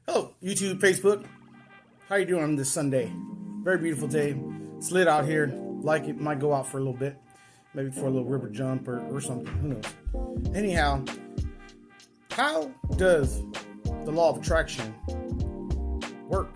Hello, YouTube, Facebook. How you doing on this Sunday? Very beautiful day. It's lit out here. Like it might go out for a little bit, maybe for a little river jump or something. Who knows? Anyhow, how does the law of attraction work?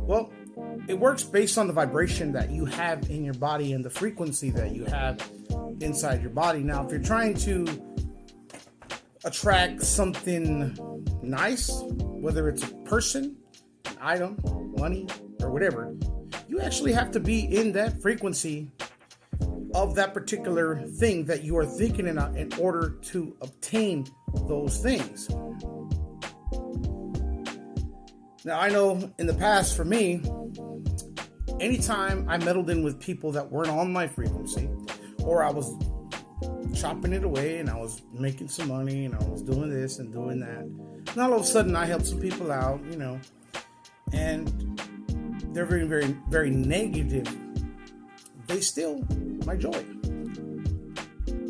Well, it works based on the vibration that you have in your body and the frequency that you have inside your body. Now, if you're trying to attract something nice, whether it's a person, an item, money, or whatever, you actually have to be in that frequency of that particular thing that you are thinking in order to obtain those things. Now, I know in the past for me, anytime I meddled in with people that weren't on my frequency, or I was chopping it away and I was making some money and I was doing this and doing that, and all of a sudden I helped some people out, and they're very, very, very negative, they steal my joy.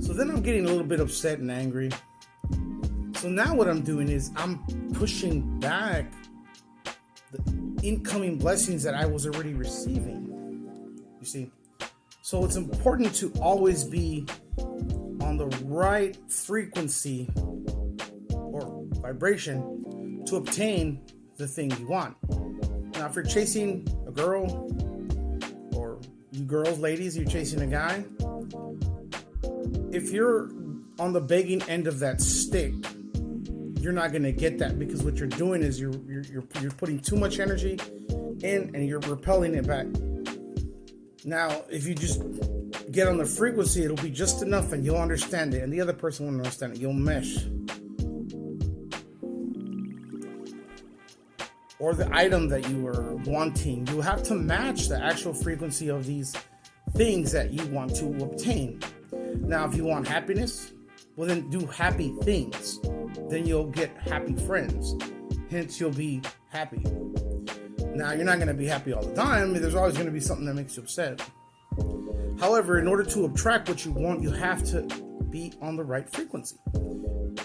So then I'm getting a little bit upset and angry. So now what I'm doing is I'm pushing back the incoming blessings that I was already receiving. You see? So it's important to always be on the right frequency or vibration to obtain the thing you want. Now, if you're chasing a girl, or you girls, ladies, you're chasing a guy, if you're on the begging end of that stick, you're not going to get that, because what you're doing is you're putting too much energy in and you're repelling it back. Now, if you just get on the frequency, it'll be just enough and you'll understand it, and the other person won't understand it. You'll mesh. Or the item that you were wanting, you have to match the actual frequency of these things that you want to obtain. Now, if you want happiness, well, then do happy things. Then you'll get happy friends. Hence, you'll be happy. Now, you're not going to be happy all the time. There's always going to be something that makes you upset. However, in order to attract what you want, you have to be on the right frequency.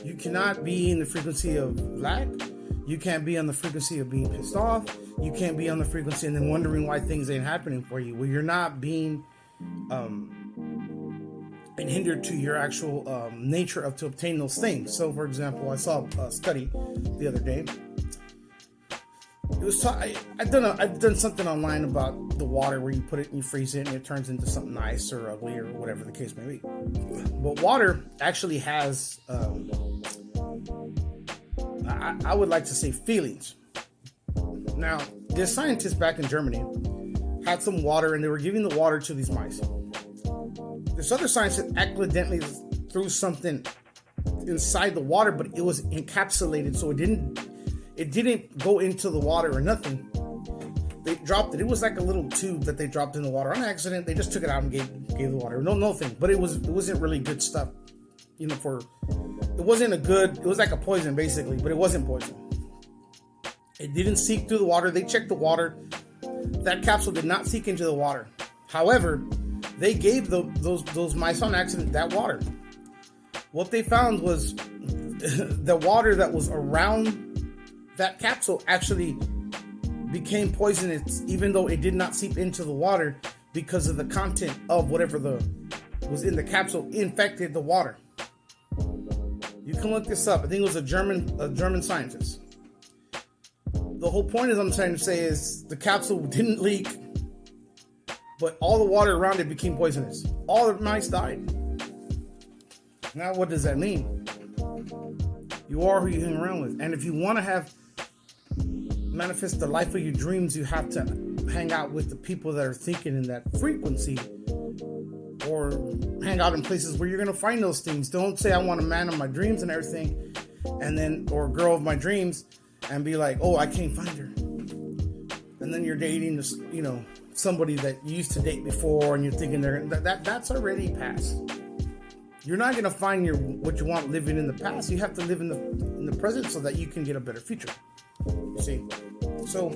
You cannot be in the frequency of lack. You can't be on the frequency of being pissed off. You can't be on the frequency and then wondering why things ain't happening for you. Well, you're not being hindered to your actual nature of to obtain those things. So, for example, I saw a study the other day. It was I've done something online about the water where you put it and you freeze it and it turns into something nice or ugly or whatever the case may be. But water actually has I would like to say feelings. Now, this scientist back in Germany had some water and they were giving the water to these mice. This other scientist accidentally threw something inside the water, but it was encapsulated, so it didn't go into the water or nothing. They dropped it. It was like a little tube that they dropped in the water on accident. They just took it out and gave the water. No thing. But it wasn't really good stuff. It was like a poison basically, but it wasn't poison. It didn't seep through the water. They checked the water. That capsule did not seep into the water. However, they gave those mice on accident that water. What they found was the water that was around that capsule actually became poisonous, even though it did not seep into the water, because of the content of whatever was in the capsule infected the water. You can look this up. I think it was a German scientist. The whole point I'm trying to say is the capsule didn't leak, but all the water around it became poisonous. All the mice died. Now, what does that mean? You are who you hang around with. And if you want to manifest the life of your dreams, you have to hang out with the people that are thinking in that frequency, or hang out in places where you're going to find those things. Don't say, I want a man of my dreams and everything, or a girl of my dreams, and be like, oh, I can't find her. And then you're dating this, somebody that you used to date before, and you're thinking that's already past. You're not going to find what you want living in the past. You have to live in the present so that you can get a better future. You see? So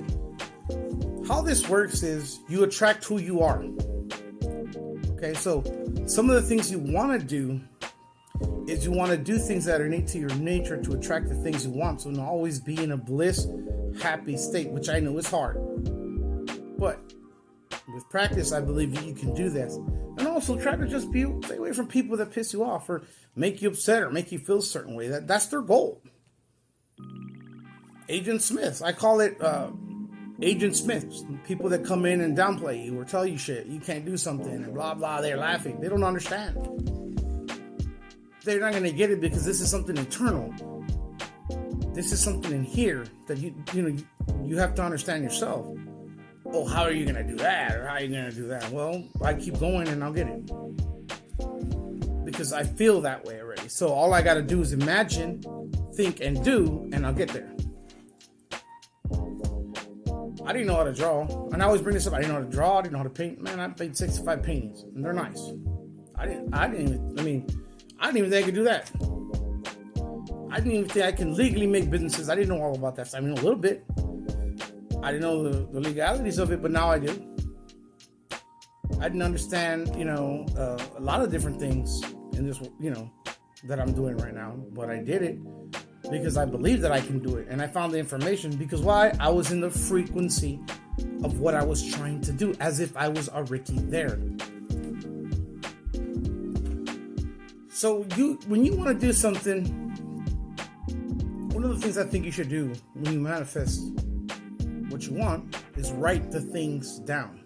how this works is you attract who you are. Okay, so some of the things you want to do is you want to do things that are innate to your nature to attract the things you want. So to always be in a bliss, happy state, which I know is hard. But with practice, I believe that you can do this. And also try to just stay away from people that piss you off or make you upset or make you feel a certain way. That's their goal. Agent Smiths. I call it Agent Smiths. People that come in and downplay you or tell you shit. You can't do something and blah, blah. They're laughing. They don't understand. They're not going to get it because this is something internal. This is something in here that you have to understand yourself. Oh, how are you going to do that? Or how are you going to do that? Well, I keep going and I'll get it. Because I feel that way already. So all I got to do is imagine, think, and do, and I'll get there. I didn't know how to draw. And I always bring this up. I didn't know how to draw. I didn't know how to paint. Man, I paid 65 paintings. And they're nice. I didn't even think I could do that. I didn't even think I can legally make businesses. I didn't know all about that stuff. I mean, a little bit. I didn't know the legalities of it, but now I do. I didn't understand, a lot of different things in this, that I'm doing right now. But I did it because I believe that I can do it. And I found the information because why? I was in the frequency of what I was trying to do, as if I was already there. So when you want to do something, one of the things I think you should do when you manifest what you want is write the things down.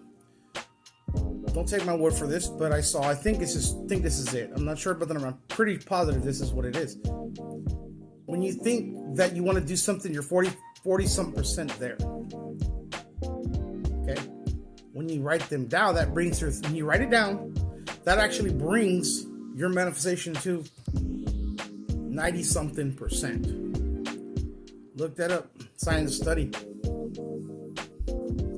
Don't take my word for this, but I think this is it. I'm not sure, but then I'm pretty positive this is what it is. When you think that you want to do something, you're 40-some% there. Okay? When you write them down, when you write it down, that actually brings your manifestation to 90-something%. Look that up. Science study.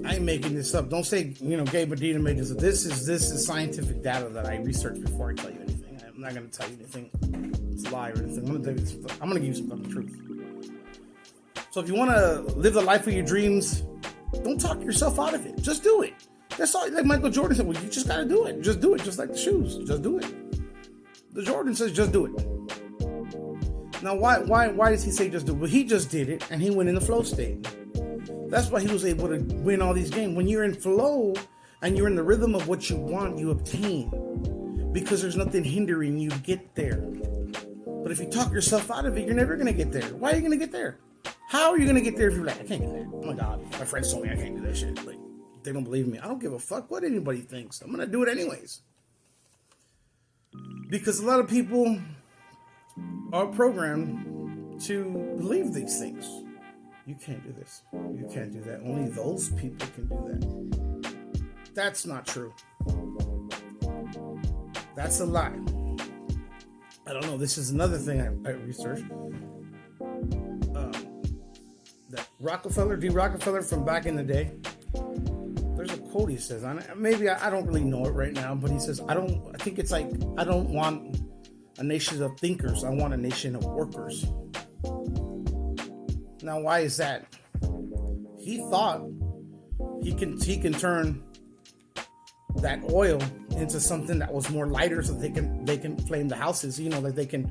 I ain't making this up. Don't say, Gabe Medina made this up. This is scientific data that I researched before I tell you anything. I'm not going to tell you anything. It's a lie or anything. I'm going to give you some fucking truth. So if you want to live the life of your dreams, don't talk yourself out of it. Just do it. That's all. Like Michael Jordan said, well, you just got to do it. Just do it. Just like the shoes. Just do it. The Jordan says, just do it. Now, why does he say just do it? Well, he just did it, and he went in the flow state. That's why he was able to win all these games. When you're in flow, and you're in the rhythm of what you want, you obtain. Because there's nothing hindering you to get there. But if you talk yourself out of it, you're never going to get there. Why are you going to get there? How are you going to get there if you're like, I can't do that? Oh my God, my friends told me I can't do that shit. Like, they don't believe me. I don't give a fuck what anybody thinks. I'm going to do it anyways. Because a lot of people are programmed to believe these things. You can't do this. You can't do that. Only those people can do that. That's not true. That's a lie. I don't know. This is another thing I researched. That D. Rockefeller from back in the day. There's a quote he says on it. Maybe I don't really know it right now, but he says, I think it's like, I don't want a nation of thinkers. I want a nation of workers. Now, why is that? He thought he can turn that oil into something that was more lighter, so they can flame the houses. That they can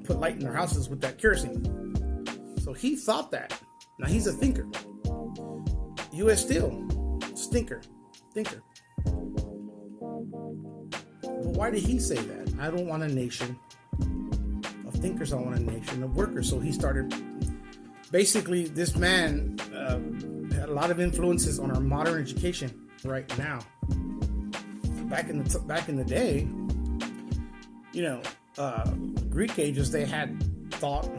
put light in their houses with that kerosene. So he thought that. Now he's a thinker. U.S. Steel, thinker. But why did he say that? I don't want a nation of thinkers. I want a nation of workers. So he started. Basically, this man had a lot of influences on our modern education right now. Back in the day, Greek ages, they had thought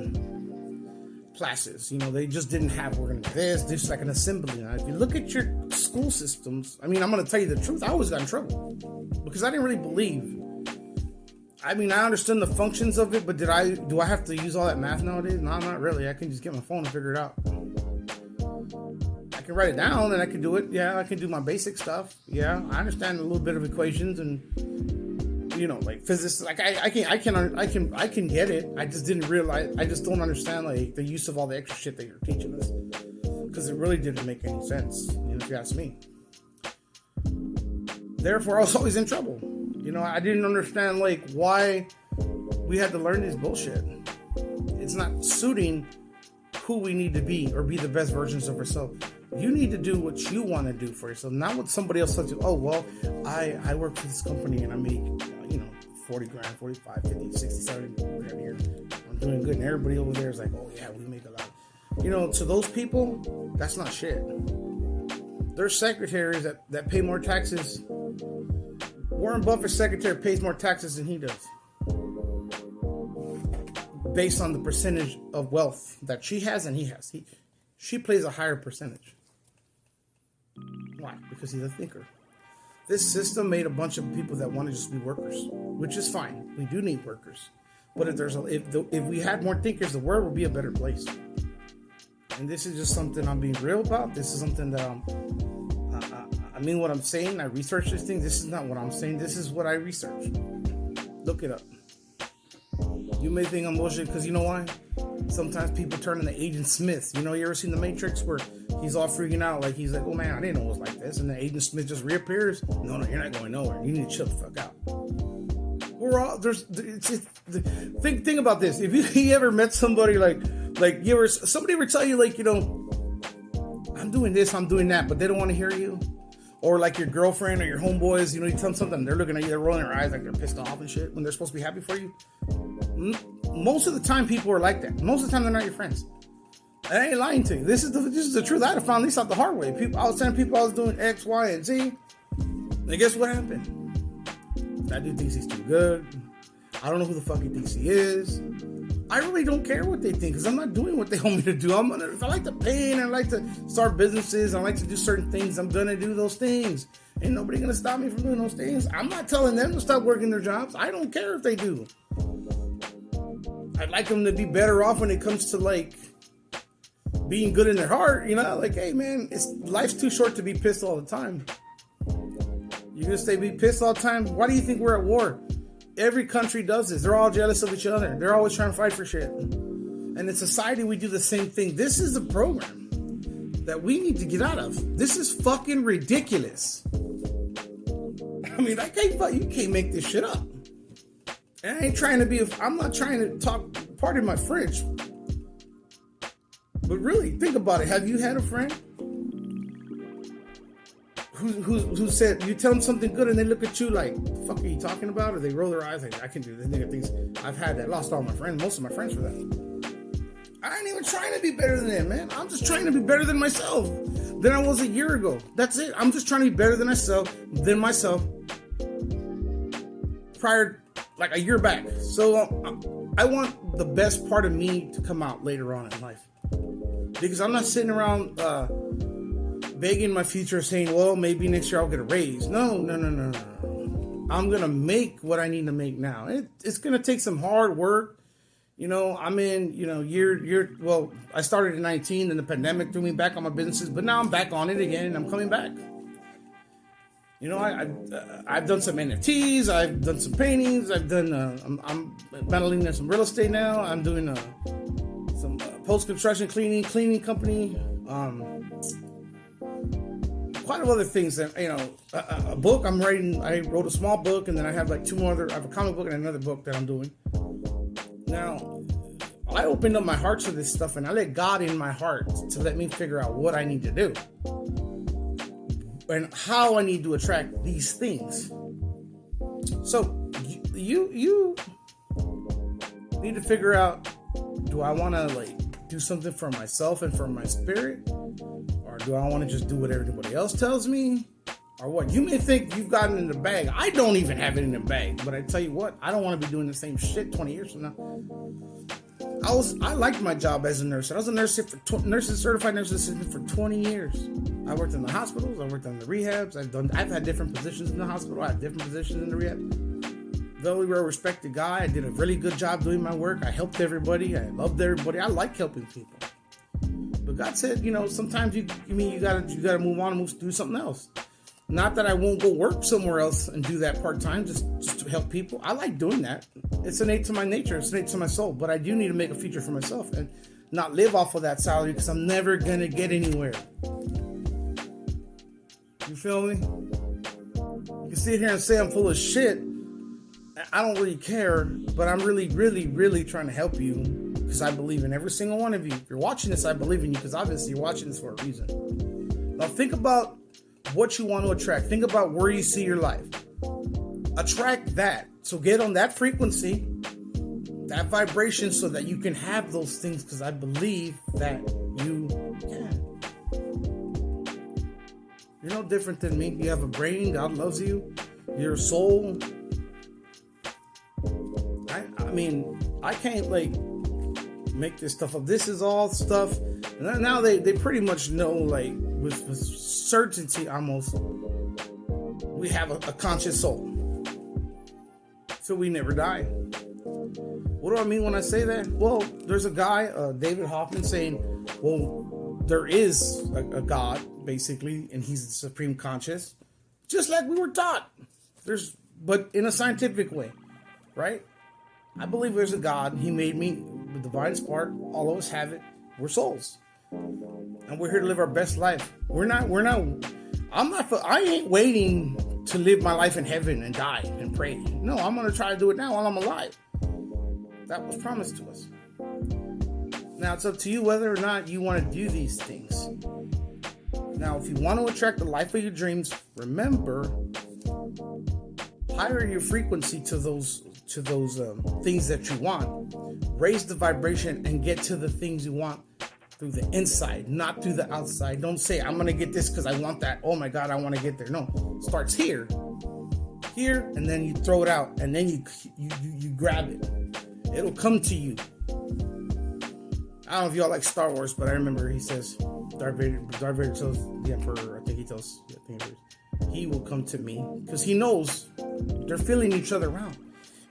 classes. They just didn't have, we're going to do this like an assembly. Now, if you look at your school systems, I'm going to tell you the truth. I always got in trouble because I didn't really believe. I understand the functions of it, but do I have to use all that math nowadays? No, not really. I can just get my phone and figure it out. I can write it down and I can do it. Yeah, I can do my basic stuff. Yeah, I understand a little bit of equations and like physics. Like I can get it. I just didn't realize. I just don't understand like the use of all the extra shit that you're teaching us because it really didn't make any sense. If you ask me. Therefore, I was always in trouble. I didn't understand like why we had to learn this bullshit. It's not suiting who we need to be or be the best versions of ourselves. You need to do what you want to do for yourself, not what somebody else tells you. Oh, well, I work for this company and I make, 40 grand, 45, 50, 60, 70 grand a year. I'm doing good. And everybody over there is like, oh yeah, we make a lot. To those people, that's not shit. There's secretaries that pay more taxes. Warren Buffett's secretary pays more taxes than he does, based on the percentage of wealth that she has and he has. She plays a higher percentage. Why? Because he's a thinker. This system made a bunch of people that want to just be workers, which is fine. We do need workers, but if we had more thinkers, the world would be a better place. And this is just something I'm being real about. This is something that I mean what I'm saying. I researched this thing. This is not what I'm saying. This is what I researched. Look it up. You may think I'm bullshit because you know why? Sometimes people turn into Agent Smith. You ever seen The Matrix where he's all freaking out, like he's like, oh man, I didn't know it was like this, and then Agent Smith just reappears. No, you're not going nowhere. You need to chill the fuck out. We're all think about this. If you ever met somebody somebody ever tell you I'm doing this, I'm doing that, but they don't want to hear you, or like your girlfriend or your homeboys, you tell them something, and they're looking at you, they're rolling their eyes like they're pissed off and shit when they're supposed to be happy for you. Most of the time, people are like that. Most of the time, they're not your friends. I ain't lying to you. This is the truth. I found this out the hard way. I was telling people I was doing X, Y, and Z. And guess what happened? That dude thinks he's too good. I don't know who the fuck he thinks he is. I really don't care what they think because I'm not doing what they want me to do. If I like to paint, I like to start businesses, I like to do certain things, I'm gonna do those things. Ain't nobody gonna stop me from doing those things. I'm not telling them to stop working their jobs. I don't care if they do. I'd like them to be better off when it comes to being good in their heart, hey man, life's too short to be pissed all the time. You're gonna be pissed all the time. Why do you think we're at war? Every country does this. They're all jealous of each other. They're always trying to fight for shit. And in society, we do the same thing. This is a program that we need to get out of. This is fucking ridiculous. I mean, you can't make this shit up. And I'm not trying to talk, pardon my French, but really, think about it. Have you had a friend who said, you tell them something good and they look at you like, the fuck are you talking about? Or they roll their eyes like, I can do this. Nigga thinks, I've had that. Lost all my friends, most of my friends for that. I ain't even trying to be better than them, man. I'm just trying to be better than myself than I was a year ago. That's it. I'm just trying to be better than myself prior, a year back. So I want the best part of me to come out later on in life. Because I'm not sitting around begging my future saying, well, maybe next year I'll get a raise. No. I'm going to make what I need to make now. It's going to take some hard work. I'm in, well, I started in 19 and the pandemic threw me back on my businesses, but now I'm back on it again and I'm coming back. I've done some NFTs, I've done some paintings, I'm meddling in some real estate now. I'm doing some post-construction cleaning company, quite a lot of other things that, a book I'm writing. I wrote a small book and then I have two more I have a comic book and another book that I'm doing. Now, I opened up my heart to this stuff and I let God in my heart to let me figure out what I need to do and how I need to attract these things. So you need to figure out, do I want to do something for myself and for my spirit, or do I want to just do what everybody else tells me, or what? You may think you've gotten in the bag. I don't even have it in the bag, but I tell you what, I don't want to be doing the same shit 20 years from now. I liked my job as a nurse. I was a nurse certified nurse assistant for 20 years. I worked in the hospitals. I worked in the rehabs. I've had different positions in the hospital. I had different positions in the rehab. Very well respected guy. I did a really good job doing my work. I helped everybody. I loved everybody. I like helping people. But God said, sometimes you gotta move on and do something else. Not that I won't go work somewhere else and do that part-time just to help people. I like doing that. It's innate to my nature. It's innate to my soul. But I do need to make a future for myself and not live off of that salary because I'm never going to get anywhere. You feel me? You can sit here and say I'm full of shit. I don't really care, but I'm really, really, really trying to help you because I believe in every single one of you. If you're watching this, I believe in you because obviously you're watching this for a reason. Now think about what you want to attract. Think about where you see your life. Attract that. So get on that frequency, that vibration, so that you can have those things, because I believe that you can. You're no different than me. You have a brain. God loves you. Your soul. I mean, I can't like make this stuff up. This is all stuff. And now they pretty much know, like with certainty almost, we have a conscious soul. So we never die. What do I mean when I say that? Well, there's a guy, David Hoffman, saying, well, there is a God, basically, and he's the supreme conscious, just like we were taught. But in a scientific way, right? I believe there's a God. He made me the divine spark. All of us have it. We're souls, and we're here to live our best life. I ain't waiting to live my life in heaven and die and pray. No, I'm going to try to do it now while I'm alive. That was promised to us. Now it's up to you whether or not you want to do these things. Now, if you want to attract the life of your dreams, remember, higher your frequency to those things that you want. Raise the vibration and get to the things you want through the inside, not through the outside. Don't say, I'm going to get this because I want that. Oh my God, I want to get there. No, it starts here, and then you throw it out, and then you grab it. It'll come to you. I don't know if y'all like Star Wars, but I remember he says, Darth Vader tells the Emperor, he will come to me, because he knows they're feeling each other out.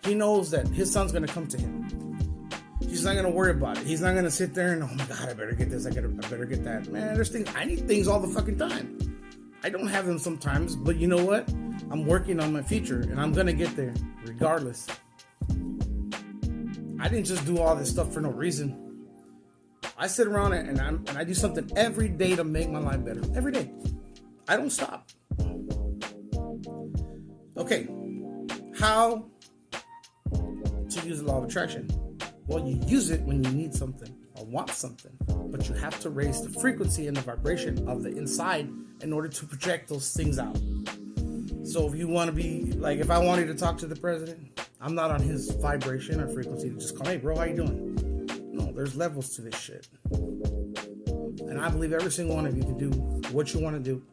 He knows that his son's going to come to him. He's not going to worry about it. He's not going to sit there and, oh my God, I better get this. I better get that. Man, I need things all the fucking time. I don't have them sometimes, but you know what? I'm working on my future, and I'm going to get there regardless. I didn't just do all this stuff for no reason. I sit around and I do something every day to make my life better. Every day. I don't stop. Okay. How to use the law of attraction? Well, you use it when you need something or want something, but you have to raise the frequency and the vibration of the inside in order to project those things out. So if you want to be, like, if I wanted to talk to the president, I'm not on his vibration or frequency to just call, hey bro, how you doing? No, there's levels to this shit. And I believe every single one of you can do what you want to do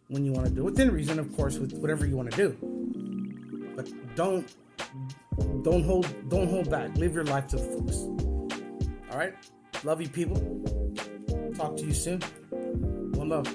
when you want to do, within reason, of course, with whatever you want to do. But don't hold back. Live your life to the fullest. All right? Love you, people. Talk to you soon. One love.